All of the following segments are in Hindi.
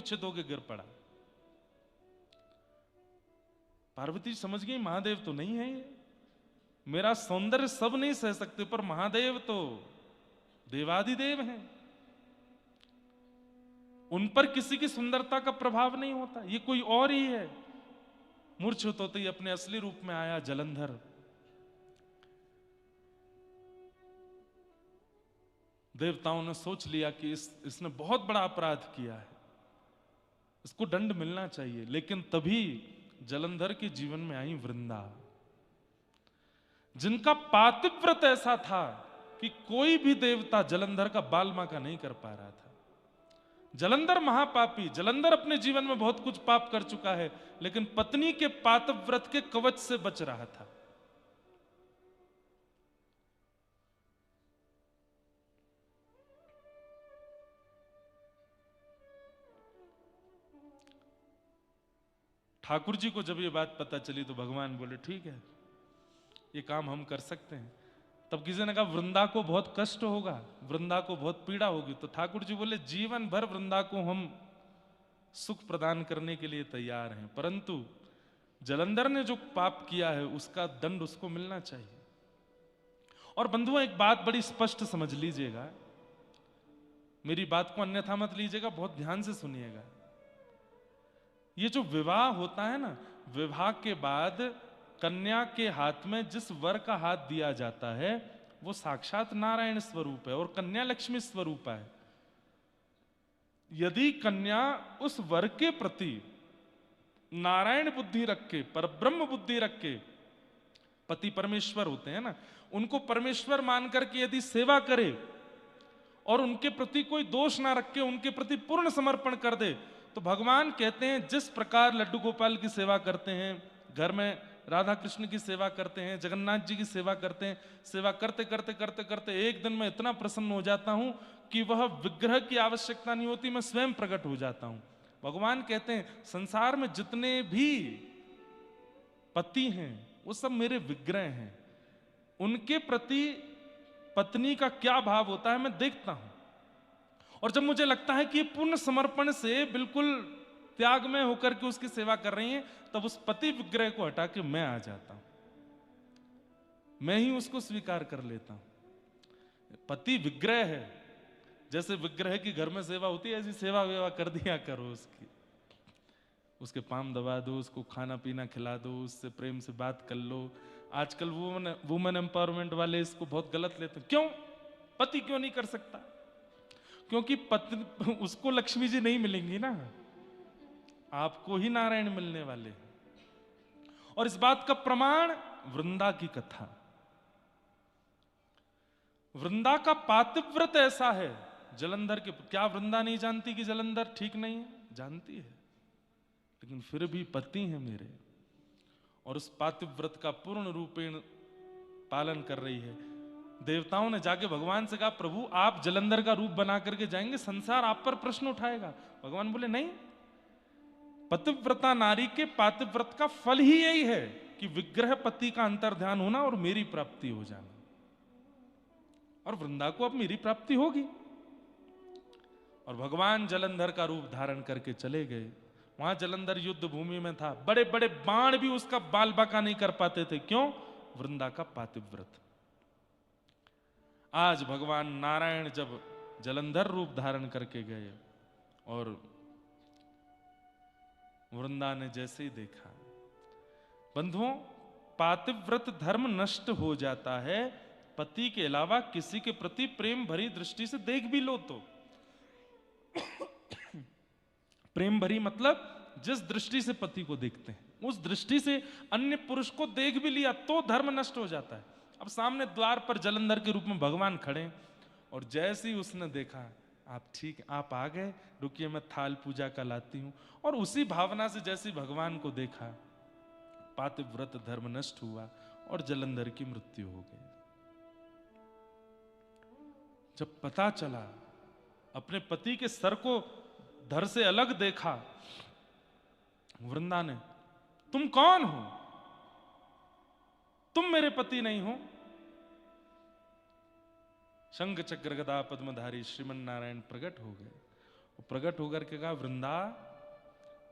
मूर्छित होकर गिर पड़ा। पार्वती समझ गई महादेव तो नहीं है ये, मेरा सौंदर्य सब नहीं सह सकते, पर महादेव तो देवादिदेव हैं, उन पर किसी की सुंदरता का प्रभाव नहीं होता, ये कोई और ही है। मूर्छित होते ही अपने असली रूप में आया जलंधर। देवताओं ने सोच लिया कि इसने बहुत बड़ा अपराध किया है, इसको दंड मिलना चाहिए। लेकिन तभी जलंधर के जीवन में आई वृंदा, जिनका पातिव्रत ऐसा था कि कोई भी देवता जलंधर का बालमाका नहीं कर पा रहा था। जलंधर महापापी, जलंधर अपने जीवन में बहुत कुछ पाप कर चुका है, लेकिन पत्नी के पातिव्रत के कवच से बच रहा था। ठाकुर जी को जब ये बात पता चली तो भगवान बोले ठीक है, ये काम हम कर सकते हैं। तब किसी ने कहा वृंदा को बहुत कष्ट होगा, वृंदा को बहुत पीड़ा होगी। तो ठाकुर जी बोले जीवन भर वृंदा को हम सुख प्रदान करने के लिए तैयार हैं, परंतु जलंधर ने जो पाप किया है उसका दंड उसको मिलना चाहिए। और बंधुओं एक बात बड़ी स्पष्ट समझ लीजिएगा, मेरी बात को अन्यथा मत लीजिएगा, बहुत ध्यान से सुनिएगा। ये जो विवाह होता है ना, विवाह के बाद कन्या के हाथ में जिस वर का हाथ दिया जाता है वो साक्षात नारायण स्वरूप है और कन्या लक्ष्मी स्वरूप है। यदि कन्या उस वर के प्रति नारायण बुद्धि रख के, परब्रह्म बुद्धि रख के, पति परमेश्वर होते हैं ना, उनको परमेश्वर मान करके यदि सेवा करे और उनके प्रति कोई दोष ना रख के उनके प्रति पूर्ण समर्पण कर दे, तो भगवान कहते हैं जिस प्रकार लड्डू गोपाल की सेवा करते हैं, घर में राधा कृष्ण की सेवा करते हैं, जगन्नाथ जी की सेवा करते हैं, सेवा करते करते करते करते एक दिन मैं इतना प्रसन्न हो जाता हूं कि वह विग्रह की आवश्यकता नहीं होती, मैं स्वयं प्रकट हो जाता हूं। भगवान कहते हैं संसार में जितने भी पति हैं वो सब मेरे विग्रह हैं, उनके प्रति पत्नी का क्या भाव होता है मैं देखता हूं। और जब मुझे लगता है कि ये पूर्ण समर्पण से बिल्कुल त्याग में होकर के उसकी सेवा कर रही हैं, तब उस पति विग्रह को हटा के मैं आ जाता हूं, मैं ही उसको स्वीकार कर लेता हूं। पति विग्रह है, जैसे विग्रह की घर में सेवा होती है ऐसी सेवा वेवा कर दिया करो उसकी, उसके पाम दबा दो, उसको खाना पीना खिला दो, उससे प्रेम से बात कर लो। आजकल वुमेन एम्पावरमेंट वाले इसको बहुत गलत लेते हैं। क्यों पति क्यों नहीं कर सकता? क्योंकि पत्नी उसको लक्ष्मी जी नहीं मिलेंगी ना, आपको ही नारायण मिलने वाले। और इस बात का प्रमाण वृंदा की कथा। वृंदा का पातिव्रत ऐसा है, जलंधर के क्या वृंदा नहीं जानती कि जलंधर ठीक नहीं है? जानती है, लेकिन फिर भी पति है मेरे, और उस पातिव्रत का पूर्ण रूपेण पालन कर रही है। देवताओं ने जाके भगवान से कहा प्रभु आप जलंधर का रूप बना करके जाएंगे, संसार आप पर प्रश्न उठाएगा। भगवान बोले नहीं, पतिव्रता नारी के पातिव्रत का फल ही यही है कि विग्रह पति का अंतर्ध्यान होना और मेरी प्राप्ति हो जाना, और वृंदा को अब मेरी प्राप्ति होगी। और भगवान जलंधर का रूप धारण करके चले गए। वहां जलंधर युद्ध भूमि में था, बड़े बड़े बाण भी उसका बाल बाका नहीं कर पाते थे। क्यों? वृंदा का पातिव्रत। आज भगवान नारायण जब जलंधर रूप धारण करके गए और वृंदा ने जैसे ही देखा, बंधुओं पातिव्रत धर्म नष्ट हो जाता है, पति के अलावा किसी के प्रति प्रेम भरी दृष्टि से देख भी लो तो। प्रेम भरी मतलब जिस दृष्टि से पति को देखते हैं उस दृष्टि से अन्य पुरुष को देख भी लिया तो धर्म नष्ट हो जाता है। अब सामने द्वार पर जलंधर के रूप में भगवान खड़े, और जैसे ही उसने देखा आप ठीक आप आ गए, रुकिए मैं थाल पूजा का लाती हूं, और उसी भावना से जैसे भगवान को देखा पातिव्रत धर्म नष्ट हुआ और जलंधर की मृत्यु हो गई। जब पता चला, अपने पति के सर को धड़ से अलग देखा, वृंदा ने तुम कौन हो? तुम मेरे पति नहीं हो। शंख चक्र गदा पद्मधारी श्रीमन नारायण प्रकट हो गए। प्रकट होकर के कहा, वृंदा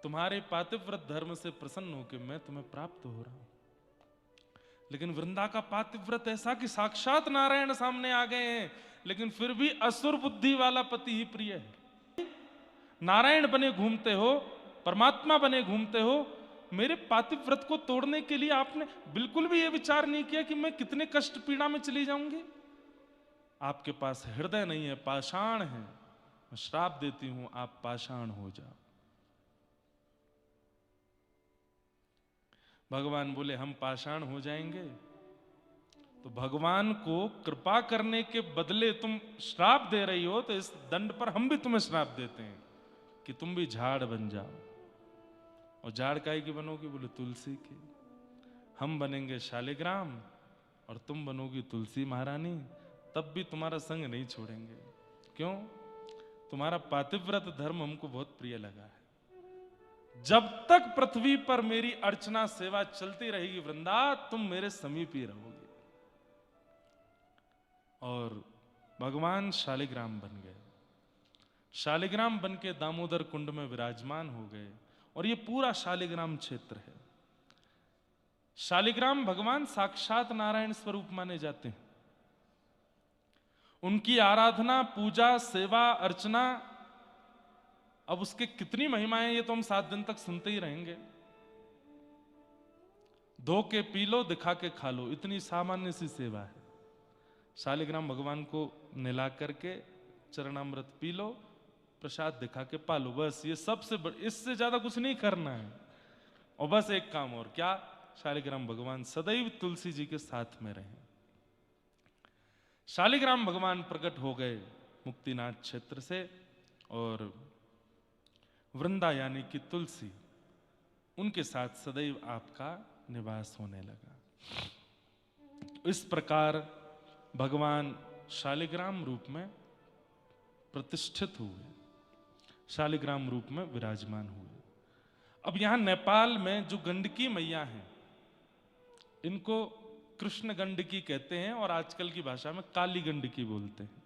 तुम्हारे पातिव्रत धर्म से प्रसन्न होकर मैं तुम्हें प्राप्त हो रहा हूं। लेकिन वृंदा का पातिव्रत ऐसा कि साक्षात नारायण सामने आ गए हैं, लेकिन फिर भी असुर बुद्धि वाला पति ही प्रिय है। नारायण बने घूमते हो, परमात्मा बने घूमते हो, मेरे पातिव्रत को तोड़ने के लिए आपने बिल्कुल भी यह विचार नहीं किया कि मैं कितने कष्ट पीड़ा में चली जाऊंगी। आपके पास हृदय नहीं है, पाषाण है। मैं श्राप देती हूं, आप पाषाण हो जाओ। भगवान बोले, हम पाषाण हो जाएंगे? तो भगवान को कृपा करने के बदले तुम श्राप दे रही हो, तो इस दंड पर हम भी तुम्हें श्राप देते हैं कि तुम भी झाड़ बन जाओ। और झाड़ काहे की बनोगी? बोले तुलसी की। हम बनेंगे शालिग्राम और तुम बनोगी तुलसी महारानी, तब भी तुम्हारा संग नहीं छोड़ेंगे। क्यों? तुम्हारा पातिव्रत धर्म हमको बहुत प्रिय लगा है। जब तक पृथ्वी पर मेरी अर्चना सेवा चलती रहेगी वृंदा, तुम मेरे समीप ही रहोगे। और भगवान शालिग्राम बन गए। शालिग्राम बन के दामोदर कुंड में विराजमान हो गए। और ये पूरा शालिग्राम क्षेत्र है। शालिग्राम भगवान साक्षात नारायण स्वरूप माने जाते हैं। उनकी आराधना, पूजा, सेवा, अर्चना, अब उसके कितनी महिमाएं ये तो हम 7 दिन तक सुनते ही रहेंगे। धो के पी लो, दिखा के खा लो, इतनी सामान्य सी सेवा है। शालिग्राम भगवान को निला करके चरणामृत पी लो, प्रसाद दिखा के पालो, बस ये सबसे इससे ज्यादा कुछ नहीं करना है। और बस एक काम और, क्या? शालिग्राम भगवान सदैव तुलसी जी के साथ में रहे। शालिग्राम भगवान प्रकट हो गए मुक्तिनाथ क्षेत्र से, और वृंदा यानी कि तुलसी, उनके साथ सदैव आपका निवास होने लगा। इस प्रकार भगवान शालिग्राम रूप में प्रतिष्ठित हुए, शालिग्राम रूप में विराजमान हुए। अब यहां नेपाल में जो गंडकी मैया हैं, इनको कृष्ण गंडकी कहते हैं और आजकल की भाषा में काली गंडकी बोलते हैं।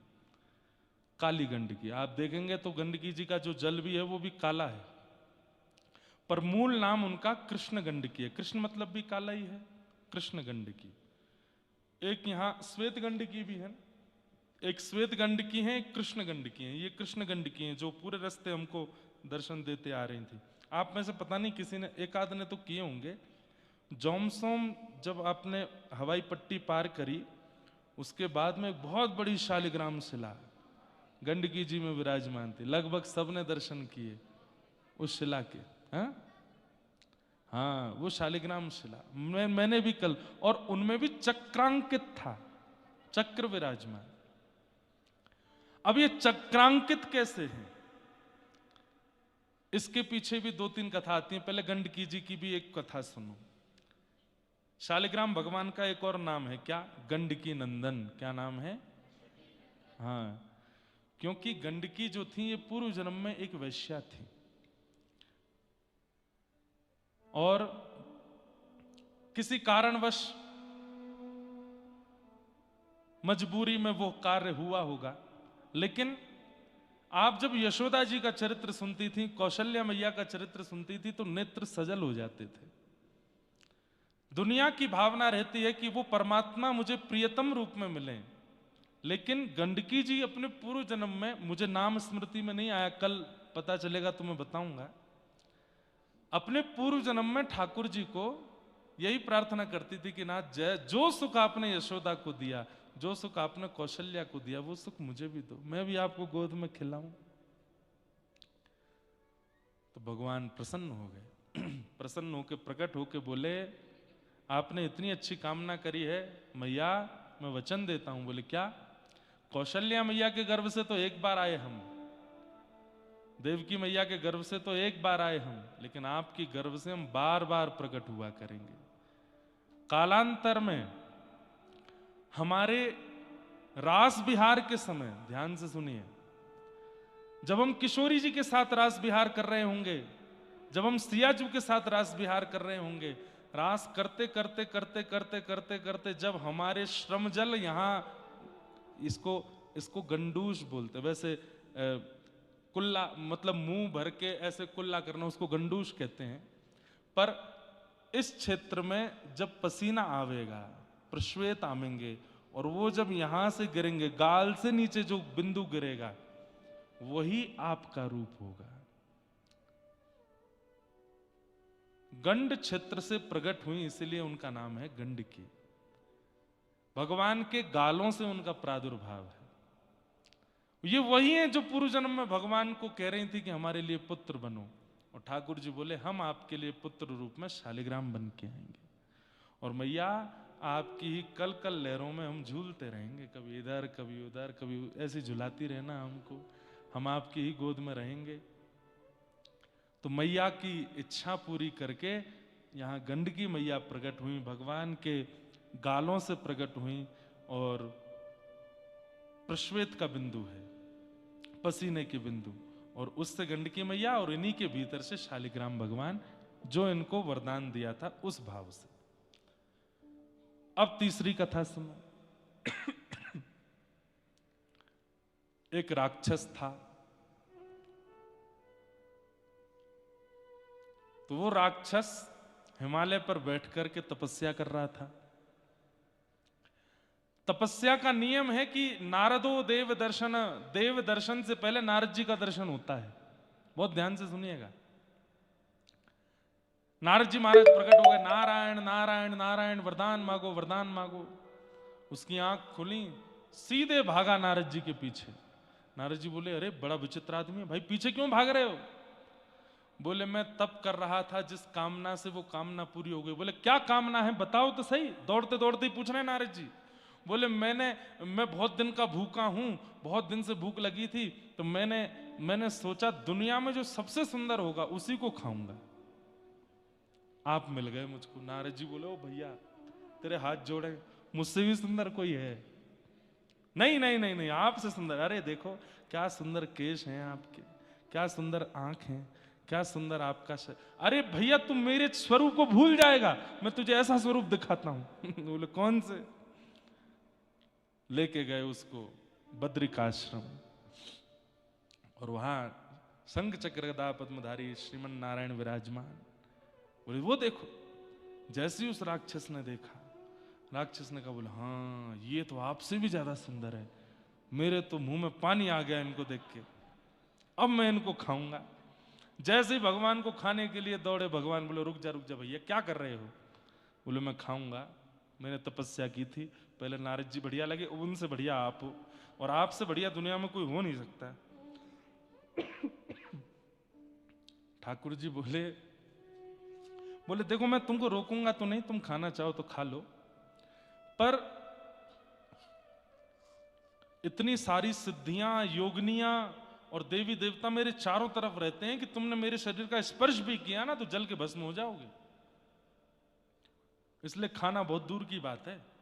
काली गंडकी आप देखेंगे तो गंडकी जी का जो जल भी है वो भी काला है, पर मूल नाम उनका कृष्ण गंडकी है। कृष्ण मतलब भी काला ही है, कृष्ण गंडकी। एक यहां श्वेत गंडकी भी है, एक श्वेत गंडकी है, एक कृष्ण गंडकी है। ये कृष्ण गंडकी है जो पूरे रास्ते हमको दर्शन देते आ रही थी। आप में से पता नहीं किसी ने, एक आध ने तो किए होंगे। जोमसोम जब आपने हवाई पट्टी पार करी, उसके बाद में एक बहुत बड़ी शालिग्राम शिला गंडकी जी में विराजमान थी। लगभग सबने दर्शन किए उस शिला के। हाँ, वो शालिग्राम शिला मैंने भी कल, और उनमें भी चक्रांकित था, चक्र विराजमान। अब ये चक्रांकित कैसे है, इसके पीछे भी 2-3 कथा आती हैं। पहले गंडकी जी की भी एक कथा सुनो। शालिग्राम भगवान का एक और नाम है, क्या? गंडकी नंदन। क्या नाम है? हाँ, क्योंकि गंडकी जो थी ये पूर्व जन्म में एक वैश्या थी, और किसी कारणवश मजबूरी में वो कार्य हुआ होगा। लेकिन आप जब यशोदा जी का चरित्र सुनती थी, कौशल्या मैया का चरित्र सुनती थी, तो नेत्र सजल हो जाते थे। दुनिया की भावना रहती है कि वो परमात्मा मुझे प्रियतम रूप में मिले, लेकिन गंडकी जी अपने पूर्व जन्म में, मुझे नाम स्मृति में नहीं आया, कल पता चलेगा तो मैं बताऊंगा, अपने पूर्व जन्म में ठाकुर जी को यही प्रार्थना करती थी कि नाथ, जय जो सुख आपने यशोदा को दिया, जो सुख आपने कौशल्या को दिया, वो सुख मुझे भी दो, मैं भी आपको गोद में खिलाऊं। तो भगवान प्रसन्न हो गए। प्रसन्न होकर प्रकट होकर बोले, आपने इतनी अच्छी कामना करी है मैया, मैं वचन देता हूं। बोले क्या? कौशल्या मैया के गर्भ से तो एक बार आए हम, देवकी मैया के गर्भ से तो एक बार आए हम, लेकिन आपकी गर्भ से हम बार बार प्रकट हुआ करेंगे। कालांतर में हमारे रास बिहार के समय, ध्यान से सुनिए, जब हम किशोरी जी के साथ रास बिहार कर रहे होंगे, जब हम सियाजू के साथ रास बिहार कर रहे होंगे, रास करते करते करते करते करते करते जब हमारे श्रम जल, यहाँ इसको गंडूश बोलते, वैसे कुल्ला मतलब मुंह भर के ऐसे कुल्ला करना, उसको गंडूश कहते हैं। पर इस क्षेत्र में जब पसीना आवेगा, प्रश्वेत आवेंगे, और वो जब यहां से गिरेंगे, गाल से नीचे जो बिंदु गिरेगा वही आपका रूप होगा। गंड क्षेत्र से प्रकट हुई, इसलिए उनका नाम है गंडकी। भगवान के गालों से उनका प्रादुर्भाव है। ये वही है जो पूर्व जन्म में भगवान को कह रही थी कि हमारे लिए पुत्र बनो, और ठाकुर जी बोले हम आपके लिए पुत्र रूप में शालिग्राम बन के आएंगे, और मैया आपकी ही कल कल लहरों में हम झूलते रहेंगे, कभी इधर कभी उधर, कभी ऐसी झुलाती रहना हमको, हम आपकी ही गोद में रहेंगे। तो मैया की इच्छा पूरी करके यहाँ गंडकी मैया प्रकट हुई, भगवान के गालों से प्रकट हुई, और प्रश्वेत का बिंदु है, पसीने के बिंदु, और उससे गंडकी मैया, और इन्हीं के भीतर से शालिग्राम भगवान, जो इनको वरदान दिया था उस भाव से। अब तीसरी कथा सुनो। एक राक्षस था, तो वो राक्षस हिमालय पर बैठ करके तपस्या कर रहा था। तपस्या का नियम है कि नारदो देव दर्शन से पहले नारद जी का दर्शन होता है। बहुत ध्यान से सुनिएगा। नारद जी महाराज प्रकट हो गए, नारायण नारायण नारायण, वरदान मांगो वरदान मांगो। उसकी आंख खुली, सीधे भागा नारद जी के पीछे। नारद जी बोले, अरे बड़ा विचित्र आदमी है भाई, पीछे क्यों भाग रहे हो? बोले, मैं तप कर रहा था, जिस कामना से वो कामना पूरी हो गई। बोले, क्या कामना है बताओ तो सही। दौड़ते दौड़ते ही पूछ रहे नारद जी। बोले, मैं बहुत दिन का भूखा हूं, बहुत दिन से भूख लगी थी, तो मैंने सोचा दुनिया में जो सबसे सुंदर होगा उसी को खाऊंगा। आप मिल गए मुझको। नारद जी बोले, ओ भैया तेरे हाथ जोड़े, मुझसे भी सुंदर कोई है? नहीं नहीं नहीं नहीं, आपसे सुंदर। अरे देखो क्या सुंदर केश हैं आपके, क्या सुंदर आंख हैं, क्या सुंदर आपका अरे भैया तुम मेरे स्वरूप को भूल जाएगा, मैं तुझे ऐसा स्वरूप दिखाता हूं। बोले, कौन से? लेके गए उसको बद्रिकाश्रम, और वहां शंख चक्र गदा पद्मधारी श्रीमन नारायण विराजमान। बोले, वो देखो। जैसे ही उस राक्षस ने देखा, राक्षस ने कहा, बोले, हाँ ये तो आपसे भी ज्यादा सुंदर है, मेरे तो मुंह में पानी आ गया इनको देख के, अब मैं इनको खाऊंगा। जैसे ही भगवान को खाने के लिए दौड़े, भगवान बोले, रुक जा भैया, क्या कर रहे हो? बोले, मैं खाऊंगा, मैंने तपस्या की थी। पहले नारद जी बढ़िया लगे, उनसे बढ़िया आप हो, और आपसे बढ़िया दुनिया में कोई हो नहीं सकता। ठाकुर जी बोले देखो मैं तुमको रोकूंगा तो नहीं, तुम खाना चाहो तो खा लो, पर इतनी सारी सिद्धियां, योगनियां और देवी देवता मेरे चारों तरफ रहते हैं कि तुमने मेरे शरीर का स्पर्श भी किया ना तो जल के भस्म हो जाओगे, इसलिए खाना बहुत दूर की बात है।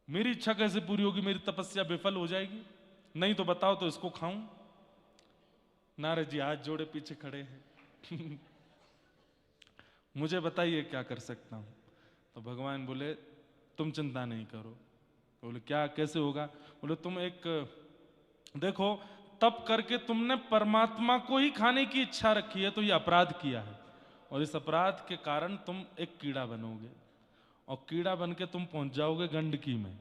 मेरी इच्छा कैसे पूरी होगी? मेरी तपस्या विफल हो जाएगी। नहीं तो बताओ तो इसको खाऊं। नारद जी हाथ जोड़े पीछे खड़े हैं। मुझे बताइए क्या कर सकता हूं? तो भगवान बोले, तुम चिंता नहीं करो। बोले, क्या, कैसे होगा? बोले, तुम एक देखो, तप करके तुमने परमात्मा को ही खाने की इच्छा रखी है, तो ये अपराध किया है, और इस अपराध के कारण तुम एक कीड़ा बनोगे, और कीड़ा बन के तुम पहुंच जाओगे गंडकी में,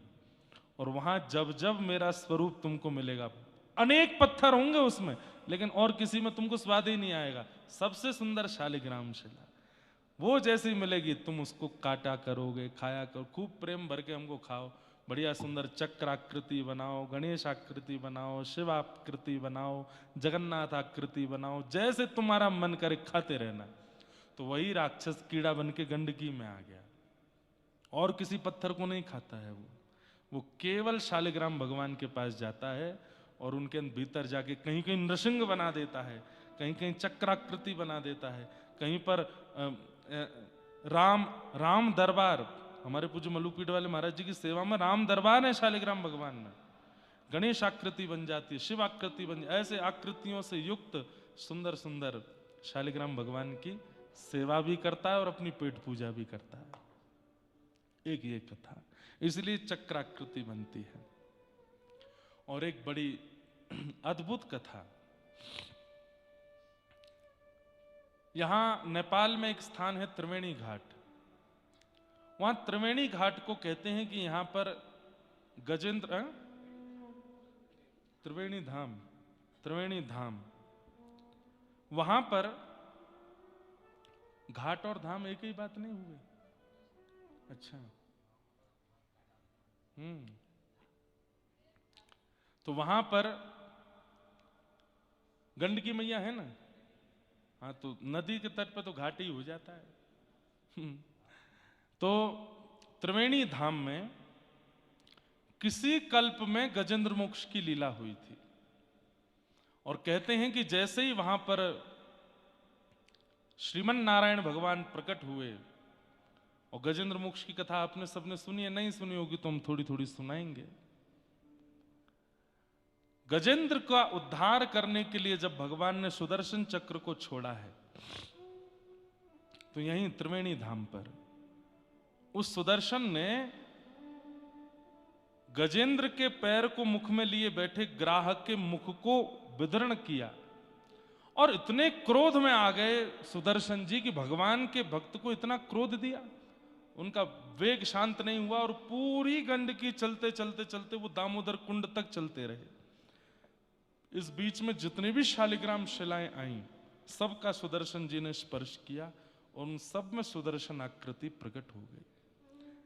और वहां जब जब मेरा स्वरूप तुमको मिलेगा, अनेक पत्थर होंगे उसमें, लेकिन और किसी में तुमको स्वाद ही नहीं आएगा। सबसे सुंदर शालिग्राम शिला, वो जैसी मिलेगी तुम उसको काटा करोगे, खाया करो, खूब प्रेम भर के हमको खाओ, बढ़िया सुंदर चक्राकृति बनाओ, गणेश आकृति बनाओ, शिव आकृति बनाओ, जगन्नाथ आकृति बनाओ, जैसे तुम्हारा मन करे खाते रहना। तो वही राक्षस कीड़ा बन के गंडकी में आ गया, और किसी पत्थर को नहीं खाता है वो केवल शालिग्राम भगवान के पास जाता है, और उनके भीतर जाके कहीं कहीं नृसिंह बना देता है, कहीं कहीं चक्राकृति बना देता है, कहीं पर राम दरबार, हमारे पूज्य मल्लूपीठ वाले महाराज जी की सेवा में राम दरबार है शालिग्राम भगवान में। गणेश आकृति बन जाती है, शिव आकृति बन, ऐसे आकृतियों से युक्त सुंदर सुंदर शालिग्राम भगवान की सेवा भी करता है और अपनी पेट पूजा भी करता है। एक ये कथा, इसलिए चक्राकृति बनती है। और एक बड़ी अद्भुत कथा यहां नेपाल में एक स्थान है त्रिवेणी घाट। वहां त्रिवेणी घाट को कहते हैं कि यहां पर गजेंद्र त्रिवेणी धाम, वहां पर घाट और धाम एक ही बात नहीं हुए? अच्छा। तो वहां पर गंडकी मैया है ना, हाँ, तो नदी के तट पर तो घाट ही हो जाता है। तो त्रिवेणी धाम में किसी कल्प में गजेंद्र मोक्ष की लीला हुई थी, और कहते हैं कि जैसे ही वहां पर श्रीमन नारायण भगवान प्रकट हुए, और गजेंद्र मोक्ष की कथा आपने सबने सुनी है, नहीं सुनी होगी तो हम थोड़ी थोड़ी सुनाएंगे। गजेंद्र का उद्धार करने के लिए जब भगवान ने सुदर्शन चक्र को छोड़ा है, तो यहीं त्रिवेणी धाम पर उस सुदर्शन ने गजेंद्र के पैर को मुख में लिए बैठे ग्राहक के मुख को विदीर्ण किया, और इतने क्रोध में आ गए सुदर्शन जी कि भगवान के भक्त को इतना क्रोध दिया, उनका वेग शांत नहीं हुआ, और पूरी गंडकी चलते चलते चलते वो दामोदर कुंड तक चलते रहे। इस बीच में जितनी भी शालिग्राम शिलाएं आईं, सबका सुदर्शन जी ने स्पर्श किया, और उन सब में सुदर्शन आकृति प्रकट हो गई,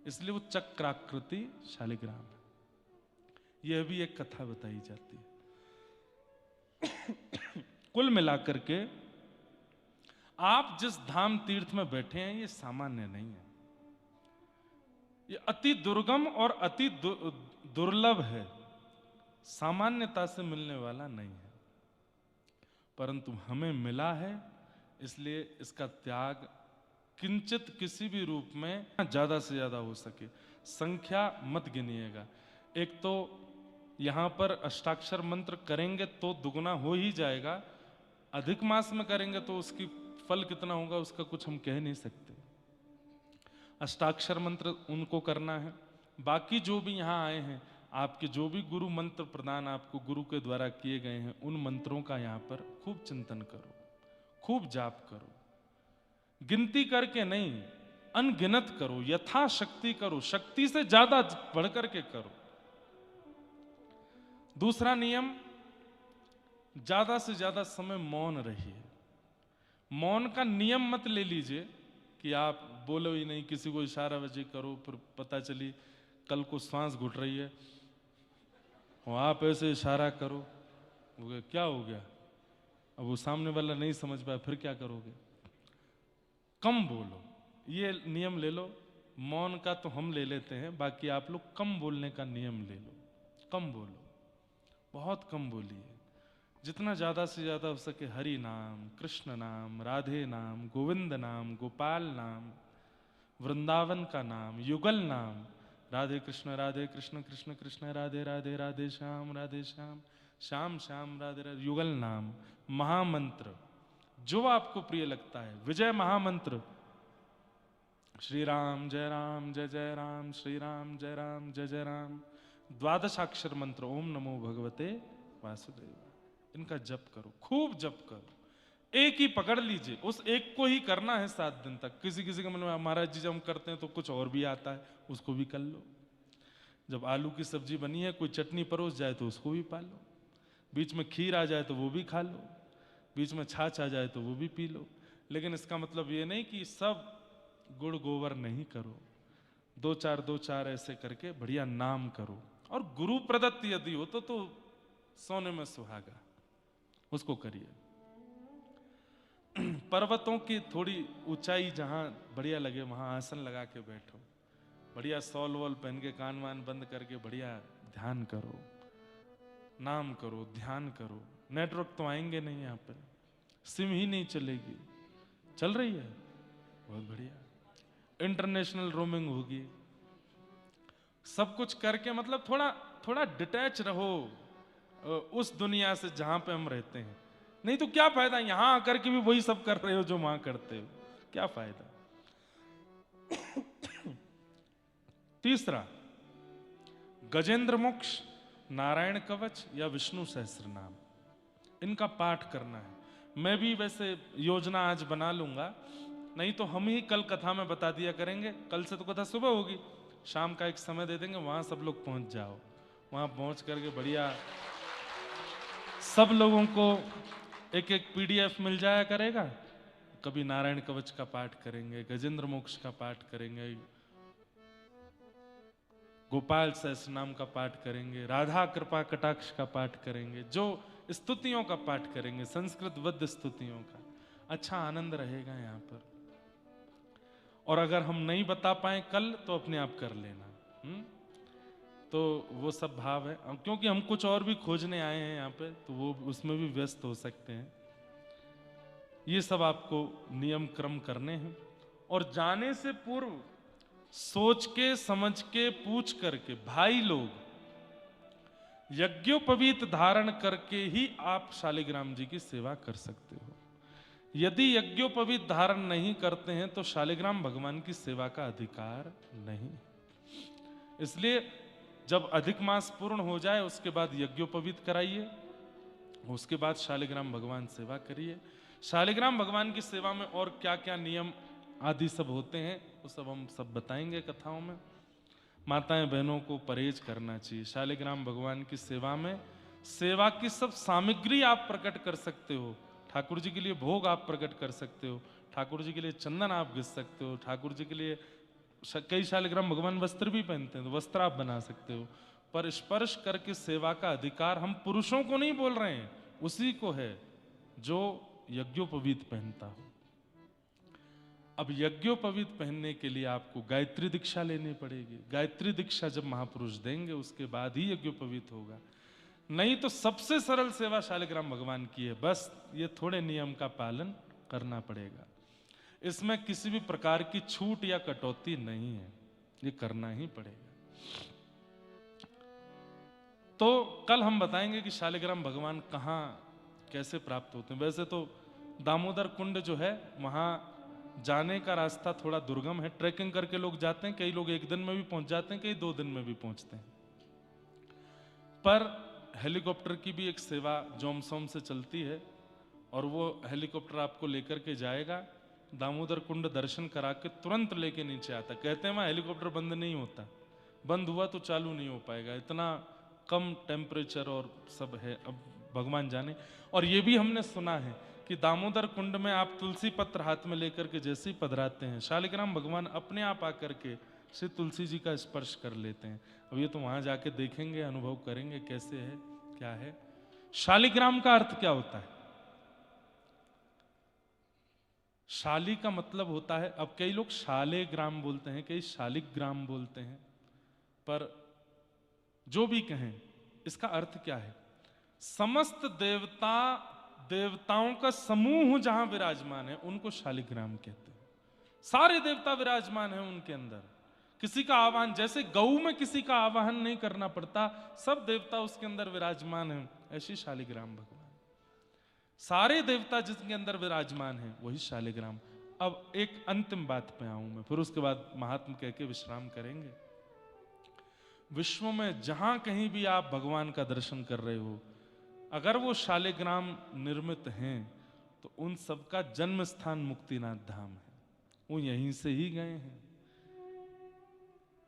इसलिए वो चक्राकृति शालिग्राम है। यह भी एक कथा बताई जाती है। कुल मिलाकर के आप जिस धाम तीर्थ में बैठे हैं, ये सामान्य नहीं है, ये अति दुर्गम और अति दुर्लभ है, सामान्यता से मिलने वाला नहीं है, परंतु हमें मिला है, इसलिए इसका त्याग किंचित किसी भी रूप में ज्यादा से ज्यादा हो सके, संख्या मत गिनिएगा। एक तो यहां पर अष्टाक्षर मंत्र करेंगे तो दुगुना हो ही जाएगा, अधिक मास में करेंगे तो उसकी फल कितना होगा उसका कुछ हम कह नहीं सकते। अष्टाक्षर मंत्र उनको करना है, बाकी जो भी यहां आए हैं, आपके जो भी गुरु मंत्र प्रदान आपको गुरु के द्वारा किए गए हैं, उन मंत्रों का यहां पर खूब चिंतन करो, खूब जाप करो, गिनती करके नहीं, अनगिनत करो, यथाशक्ति करो, शक्ति से ज्यादा बढ़कर के करो। दूसरा नियम, ज्यादा से ज्यादा समय मौन रहिए। मौन का नियम मत ले लीजिए कि आप बोलो ही नहीं, किसी को इशारा वजह करो, फिर पता चली कल को सांस घुट रही है और आप ऐसे इशारा करो, क्या हो गया, अब वो सामने वाला नहीं समझ पाया, फिर क्या करोगे। कम बोलो, ये नियम ले लो। मौन का तो हम ले लेते हैं, बाकी आप लोग कम बोलने का नियम ले लो। कम बोलो, बहुत कम बोलिए, जितना ज्यादा से ज्यादा हो सके हरि नाम, कृष्ण नाम, राधे नाम, गोविंद नाम, गोपाल नाम, वृंदावन का नाम, युगल नाम, राधे कृष्ण कृष्ण कृष्ण राधे राधे, राधे श्याम श्याम श्याम राधे राधे, युगल नाम, महामंत्र जो आपको प्रिय लगता है, विजय महामंत्र, श्री राम जय जय राम, श्री राम जय जय राम, द्वादशाक्षर मंत्र ओम नमो भगवते वासुदेव, इनका जप करो, खूब जप करो। एक ही पकड़ लीजिए, उस एक को ही करना है 7 दिन तक। किसी किसी के मन में महाराज जी जब हम करते हैं तो कुछ और भी आता है, उसको भी कर लो। जब आलू की सब्जी बनी है, कोई चटनी परोस जाए तो उसको भी पालो, बीच में खीर आ जाए तो वो भी खा लो, बीच में छाछ आ जाए तो वो भी पी लो। लेकिन इसका मतलब ये नहीं कि सब गुड़ गोबर नहीं करो, 2-4 ऐसे करके बढ़िया नाम करो। और गुरु प्रदत्त यदि हो तो सोने में सुहागा, उसको करिए। पर्वतों की थोड़ी ऊंचाई जहां बढ़िया लगे वहां आसन लगा के बैठो, बढ़िया सॉल वॉल पहन के कान वान बंद करके बढ़िया ध्यान करो, नाम करो, ध्यान करो। नेटवर्क तो आएंगे नहीं, यहाँ पे सिम ही नहीं चलेगी, चल रही है बहुत बढ़िया, इंटरनेशनल रोमिंग होगी, सब कुछ करके मतलब थोड़ा डिटैच रहो उस दुनिया से जहां पे हम रहते हैं। नहीं तो क्या फायदा, यहां आकर के भी वही सब कर रहे हो जो वहां करते हो, क्या फायदा। तीसरा, गजेंद्र मोक्ष, नारायण कवच या विष्णु सहस्त्र नाम, इनका पाठ करना है। मैं भी वैसे योजना आज बना लूंगा, नहीं तो हम ही कल कथा में बता दिया करेंगे। कल से तो कथा सुबह होगी, शाम का एक समय दे देंगे, वहां सब लोग पहुंच जाओ। वहां पहुंच करके बढ़िया सब लोगों को एक एक पीडीएफ मिल जाया करेगा। कभी नारायण कवच का पाठ करेंगे, गजेंद्र मोक्ष का पाठ करेंगे, गोपाल सहस्रनाम का पाठ करेंगे, राधा कृपा कटाक्ष का पाठ करेंगे, जो स्तुतियों का पाठ करेंगे, संस्कृत वद्य स्तुतियों का। अच्छा आनंद रहेगा यहाँ पर। और अगर हम नहीं बता पाए कल तो अपने आप कर लेना। तो वो सब भाव है, क्योंकि हम कुछ और भी खोजने आए हैं यहाँ पे, तो वो उसमें भी व्यस्त हो सकते हैं। ये सब आपको नियम क्रम करने हैं। और जाने से पूर्व सोच के समझ के पूछ करके भाई लोग यज्ञोपवीत धारण करके ही आप शालिग्राम जी की सेवा कर सकते हो। यदि यज्ञोपवीत धारण नहीं करते हैं तो शालिग्राम भगवान की सेवा का अधिकार नहीं। इसलिए जब अधिक मास पूर्ण हो जाए उसके बाद यज्ञोपवीत कराइए, उसके बाद शालिग्राम भगवान सेवा करिए। शालिग्राम भगवान की सेवा में और क्या क्या नियम आदि सब होते हैं वो सब हम सब बताएंगे कथाओं में। माताएं बहनों को परहेज करना चाहिए। शालिग्राम भगवान की सेवा में सेवा की सब सामग्री आप प्रकट कर सकते हो। ठाकुर जी के लिए भोग आप प्रकट कर सकते हो, ठाकुर जी के लिए चंदन आप घिस सकते हो, ठाकुर जी के लिए कई शालिग्राम भगवान वस्त्र भी पहनते हैं तो वस्त्र आप बना सकते हो। पर स्पर्श करके सेवा का अधिकार हम पुरुषों को नहीं बोल रहे हैं, उसी को है जो यज्ञोपवीत पहनता हो। अब यज्ञोपवीत पहनने के लिए आपको गायत्री दीक्षा लेनी पड़ेगी। गायत्री दीक्षा जब महापुरुष देंगे उसके बाद ही यज्ञोपवीत होगा। नहीं तो सबसे सरल सेवा शालिग्राम भगवान की है, बस ये थोड़े नियम का पालन करना पड़ेगा। इसमें किसी भी प्रकार की छूट या कटौती नहीं है, ये करना ही पड़ेगा। तो कल हम बताएंगे कि शालिग्राम भगवान कहाँ कैसे प्राप्त होते हैं। वैसे तो दामोदर कुंड जो है वहां जाने का रास्ता थोड़ा दुर्गम है, ट्रैकिंग करके लोग जाते हैं, कई लोग एक दिन में भी पहुंच जाते हैं, कई 2 दिन में भी पहुंचते हैं। पर हेलीकॉप्टर की भी एक सेवा जोमसोम से चलती है और वो हेलीकॉप्टर आपको लेकर के जाएगा, दामोदर कुंड दर्शन करा के तुरंत लेके नीचे आता। कहते हैं वहां हेलीकॉप्टर बंद नहीं होता, बंद हुआ तो चालू नहीं हो पाएगा, इतना कम टेम्परेचर और सब है, अब भगवान जाने। और ये भी हमने सुना है कि दामोदर कुंड में आप तुलसी पत्र हाथ में लेकर के जैसे ही पधराते हैं, शालिग्राम भगवान अपने आप आकर के श्री तुलसी जी का स्पर्श कर लेते हैं। अब ये तो वहां जाके देखेंगे, अनुभव करेंगे कैसे है क्या है। शालिग्राम का अर्थ क्या होता है? शाली का मतलब होता है, अब कई लोग शालेग्राम बोलते हैं, कई शालिग्राम बोलते हैं, पर जो भी कहें इसका अर्थ क्या है? समस्त देवताओं का समूह जहां विराजमान है उनको शालिग्राम कहते हैं। सारे देवता विराजमान हैं उनके अंदर, किसी का आवाहन, जैसे गऊ में किसी का आवाहन नहीं करना पड़ता, सब देवता उसके अंदर विराजमान हैं, ऐसी शालिग्राम भगवान सारे देवता जिसके अंदर विराजमान हैं वही शालिग्राम। अब एक अंतिम बात पे आऊं मैं, फिर उसके बाद महात्मा कह के विश्राम करेंगे। विश्व में जहां कहीं भी आप भगवान का दर्शन कर रहे हो, अगर वो शालिग्राम निर्मित हैं तो उन सबका जन्म स्थान मुक्तिनाथ धाम है, वो यहीं से ही गए हैं।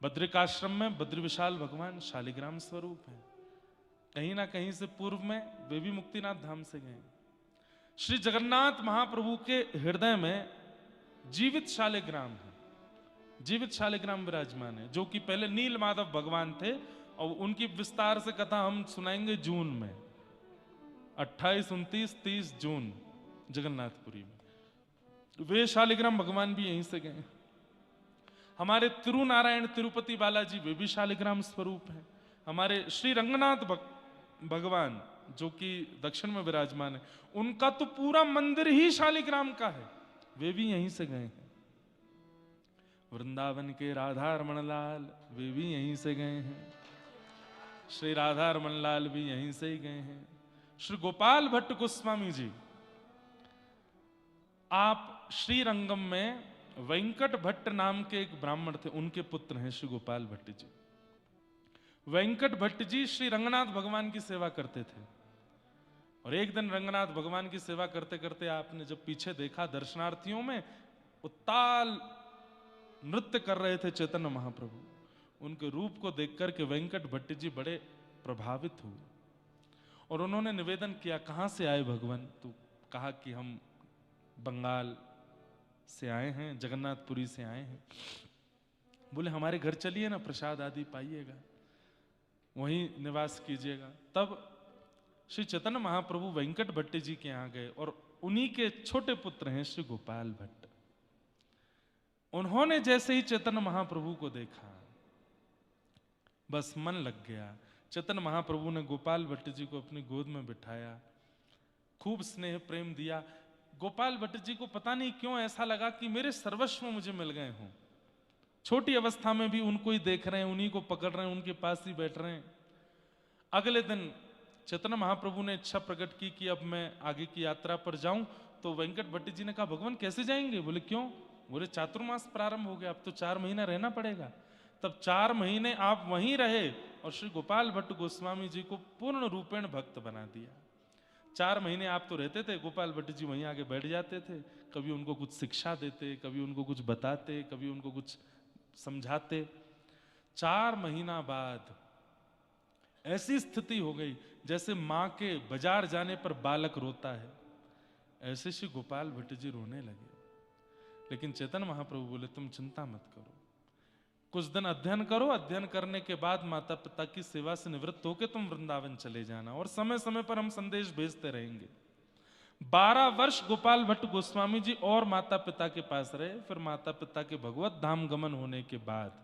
बद्रिकाश्रम में बद्री विशाल भगवान शालिग्राम स्वरूप है, कहीं ना कहीं से पूर्व में वे भी मुक्तिनाथ धाम से गए। श्री जगन्नाथ महाप्रभु के हृदय में जीवित शालिग्राम है, जीवित शालिग्राम विराजमान है, जो कि पहले नील माधव भगवान थे और उनकी विस्तार से कथा हम सुनाएंगे जून में, 28, 29, 30 जून जगन्नाथपुरी में। वे शालिग्राम भगवान भी यहीं से गए। हमारे तिरुनारायण तिरुपति बालाजी वे भी शालिग्राम स्वरूप हैं। हमारे श्री रंगनाथ भगवान जो कि दक्षिण में विराजमान है, उनका तो पूरा मंदिर ही शालिग्राम का है, वे भी यहीं से गए हैं। वृंदावन के राधा रमन लाल वे भी यहीं से गए हैं, श्री राधा रमन लाल भी यहीं से ही गए हैं। श्री गोपाल भट्ट गोस्वामी जी, आप श्रीरंगम में वेंकट भट्ट नाम के एक ब्राह्मण थे, उनके पुत्र हैं श्री गोपाल भट्ट जी। वेंकट भट्ट जी श्री रंगनाथ भगवान की सेवा करते थे और एक दिन रंगनाथ भगवान की सेवा करते करते आपने जब पीछे देखा दर्शनार्थियों में उत्ताल नृत्य कर रहे थे चैतन्य महाप्रभु, उनके रूप को देख करके वेंकट भट्ट जी बड़े प्रभावित हुए और उन्होंने निवेदन किया, कहां से आए भगवान? तो कहा कि हम बंगाल से आए हैं, जगन्नाथपुरी से आए हैं। बोले हमारे घर चलिए ना, प्रसाद आदि पाइएगा, वहीं निवास कीजिएगा। तब श्री चैतन्य महाप्रभु वेंकट भट्ट जी के यहाँ गए और उन्हीं के छोटे पुत्र हैं श्री गोपाल भट्ट। उन्होंने जैसे ही चैतन्य महाप्रभु को देखा बस मन लग गया। चैतन्य महाप्रभु ने गोपाल भट्ट जी को अपनी गोद में बिठाया, खूब स्नेह प्रेम दिया। गोपाल भट्ट जी को पता नहीं क्यों ऐसा लगा कि मेरे सर्वस्व मुझे मिल गए हों। छोटी अवस्था में भी उनको ही देख रहे हैं, उन्हीं को पकड़ रहे हैं, उनके पास ही बैठ रहे हैं। अगले दिन चैतन्य महाप्रभु ने इच्छा प्रकट की कि अब मैं आगे की यात्रा पर जाऊं। तो वेंकट भट्ट जी ने कहा, भगवान कैसे जाएंगे? बोले क्यों? बोले चातुर्मास प्रारंभ हो गया, अब तो 4 महीना रहना पड़ेगा। तब 4 महीने आप वहीं रहे और श्री गोपाल भट्ट गोस्वामी जी को पूर्ण रूपेण भक्त बना दिया। 4 महीने आप तो रहते थे, गोपाल भट्ट जी वहीं आगे बैठ जाते थे, कभी उनको कुछ शिक्षा देते, कभी उनको कुछ बताते, कभी उनको कुछ समझाते। 4 महीना बाद ऐसी स्थिति हो गई जैसे मां के बाजार जाने पर बालक रोता है, ऐसे श्री गोपाल भट्ट जी रोने लगे। लेकिन चैतन्य महाप्रभु बोले तुम चिंता मत करो, कुछ दिन अध्ययन करो, अध्ययन करने के बाद माता पिता की सेवा से निवृत्त होकर तुम वृंदावन चले जाना और समय समय पर हम संदेश भेजते रहेंगे। 12 वर्ष गोपाल भट्ट गोस्वामी जी और माता पिता के पास रहे। फिर माता पिता के भगवत धाम गमन होने के बाद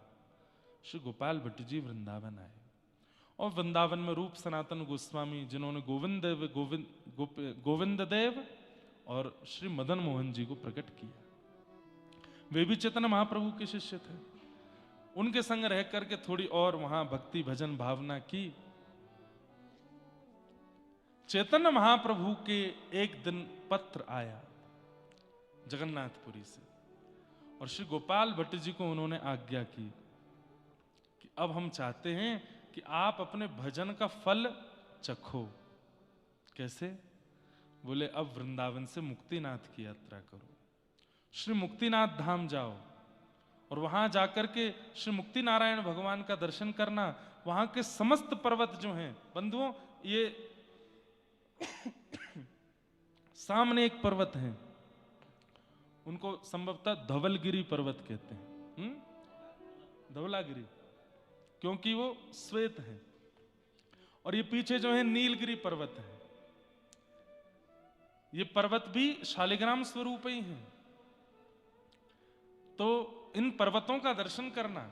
श्री गोपाल भट्ट जी वृंदावन आए और वृंदावन में रूप सनातन गोस्वामी, जिन्होंने गोविंद देव और श्री मदन मोहन जी को प्रकट किया, वे भी चैतन्य महाप्रभु के शिष्य थे। उनके संग रह करके थोड़ी और वहां भक्ति भजन भावना की। चैतन्य महाप्रभु के एक दिन पत्र आया जगन्नाथपुरी से और श्री गोपाल भट्ट जी को उन्होंने आज्ञा की कि अब हम चाहते हैं कि आप अपने भजन का फल चखो। कैसे? बोले अब वृंदावन से मुक्तिनाथ की यात्रा करो, श्री मुक्तिनाथ धाम जाओ और वहां जाकर के श्री मुक्ति नारायण भगवान का दर्शन करना। वहां के समस्त पर्वत जो हैं बंधुओं, ये सामने एक पर्वत है, उनको संभवतः धवलगिरी पर्वत कहते हैं, धवलागिरी, क्योंकि वो श्वेत है। और ये पीछे जो है नीलगिरी पर्वत है। ये पर्वत भी शालिग्राम स्वरूप ही हैं। तो इन पर्वतों का दर्शन करना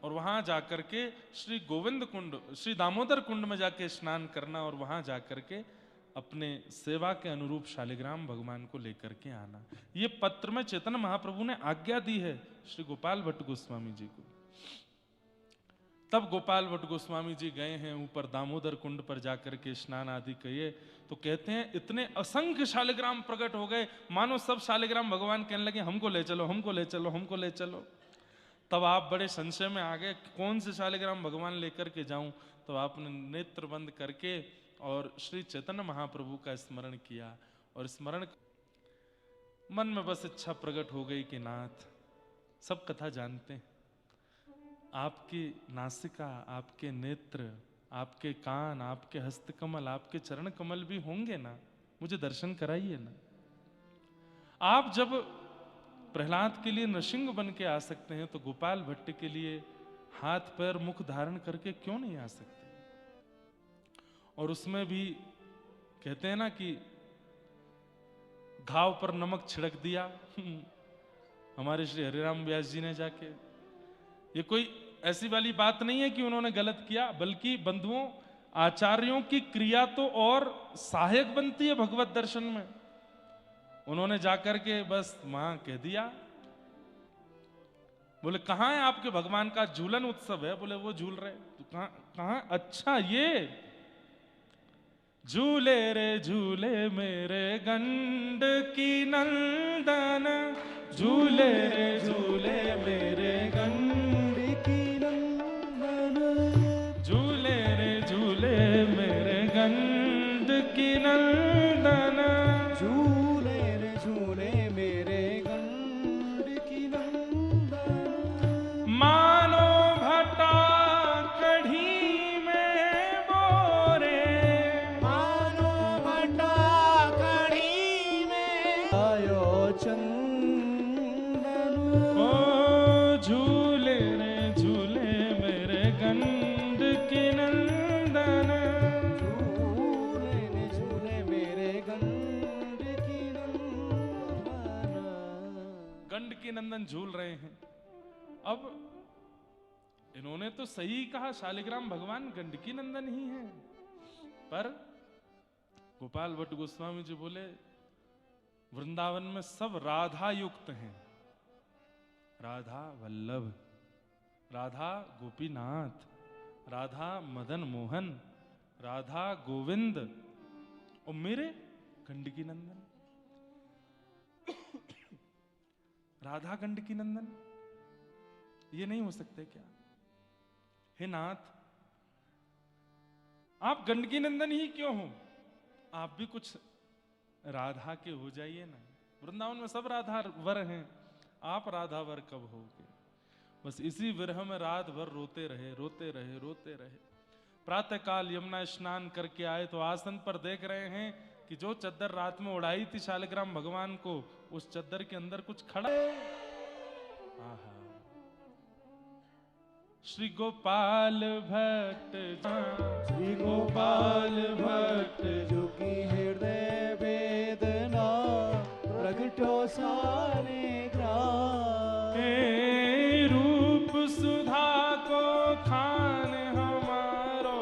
और वहां जाकर के श्री गोविंद कुंड, श्री दामोदर कुंड में जाके स्नान करना और वहां जाकर के अपने सेवा के अनुरूप शालिग्राम भगवान को लेकर के आना, ये पत्र में चैतन्य महाप्रभु ने आज्ञा दी है श्री गोपाल भट्ट गोस्वामी जी को। तब गोपाल भट्ट गोस्वामी जी गए हैं ऊपर दामोदर कुंड पर जाकर के स्नान आदि किए। तो कहते हैं इतने असंख्य शालिग्राम प्रकट हो गए, मानो सब शालिग्राम भगवान कहने लगे हमको ले चलो, हमको ले चलो, हमको ले चलो। तब आप बड़े संशय में आ गए, कौन से शालिग्राम भगवान लेकर के जाऊं? तो आपने नेत्र बंद करके और श्री चैतन्य महाप्रभु का स्मरण किया और स्मरण मन में बस इच्छा प्रकट हो गई कि नाथ, सब कथा जानते हैं, आपकी नासिका, आपके नेत्र, आपके कान, आपके हस्त कमल, आपके चरण कमल भी होंगे ना, मुझे दर्शन कराइए ना। आप जब प्रहलाद के लिए नृसिंह बन के आ सकते हैं तो गोपाल भट्ट के लिए हाथ पैर मुख धारण करके क्यों नहीं आ सकते? और उसमें भी कहते हैं ना कि घाव पर नमक छिड़क दिया हमारे श्री हरिराम व्यास जी ने जाके। ये कोई ऐसी वाली बात नहीं है कि उन्होंने गलत किया, बल्कि बंधुओं आचार्यों की क्रिया तो और सहायक बनती है भगवत दर्शन में। उन्होंने जाकर के बस वहां कह दिया, बोले कहां है आपके भगवान का झूलन उत्सव है? बोले वो झूल रहे। तो कहां? अच्छा ये झूले रे झूले मेरे गंड की नंदन, झूले रे झूले मेरे गंड की नंदन, झूले रे झूले मेरे गंड की नंदन, मेरो चंदन। ओ झूले रे झूले मेरे गंड की नंदन, झूले ने झूले मेरे गंड की नंदन। गंड की नंदन झूल रहे हैं। अब इन्होंने तो सही कहा, शालिग्राम भगवान गंडकी नंदन ही हैं, पर गोपाल भट्ट गोस्वामी जी बोले वृंदावन में सब राधा युक्त हैं। राधा वल्लभ, राधा गोपीनाथ, राधा मदन मोहन, राधा गोविंद और मेरे गंडकी नंदन। राधा गंडकी नंदन ये नहीं हो सकते क्या? हे नाथ, आप गंडकी नंदन ही क्यों हो? आप भी कुछ राधा के हो जाइए ना। वृंदावन में सब राधा वर हैं, आप राधा वर कब होगे? बस इसी विरह में रात भर रोते रहे, रोते रहे, रोते रहे। प्रातः काल यमुना स्नान करके आए तो आसन पर देख रहे हैं कि जो चद्दर रात में उड़ाई थी शालिग्राम भगवान को, उस चद्दर के अंदर कुछ खड़ा। आहा, श्री गोपाल भट्ट, श्री गोपाल भट्ट जो की हृदय वेदना प्रगटो सारे ग्राम। हे रूप सुधा को खान हमारो,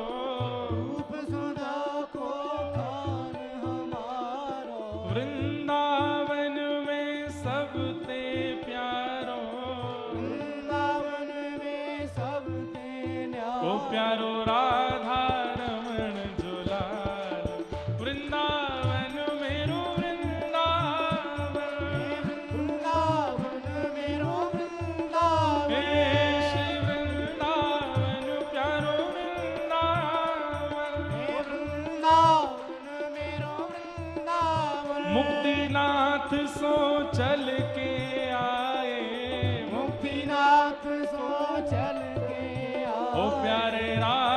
रूप सुधा को खान हमारो। वृंदावन में सब ते प्यारो, वृंदावन में सब ते न्यारो। ओ प्यारो राधा रमण जुलाल, वृंदावन मेरो वृंदावन, वृंदावन मेरो वृंदावन। हे श्री वृंदावन प्यारो वृंदावन। हे वृंदावन मेरो वृंदावन। मुक्तिनाथ सो चल के आए, मुक्तिनाथ सो चल के ओ आए। प्यारे राधा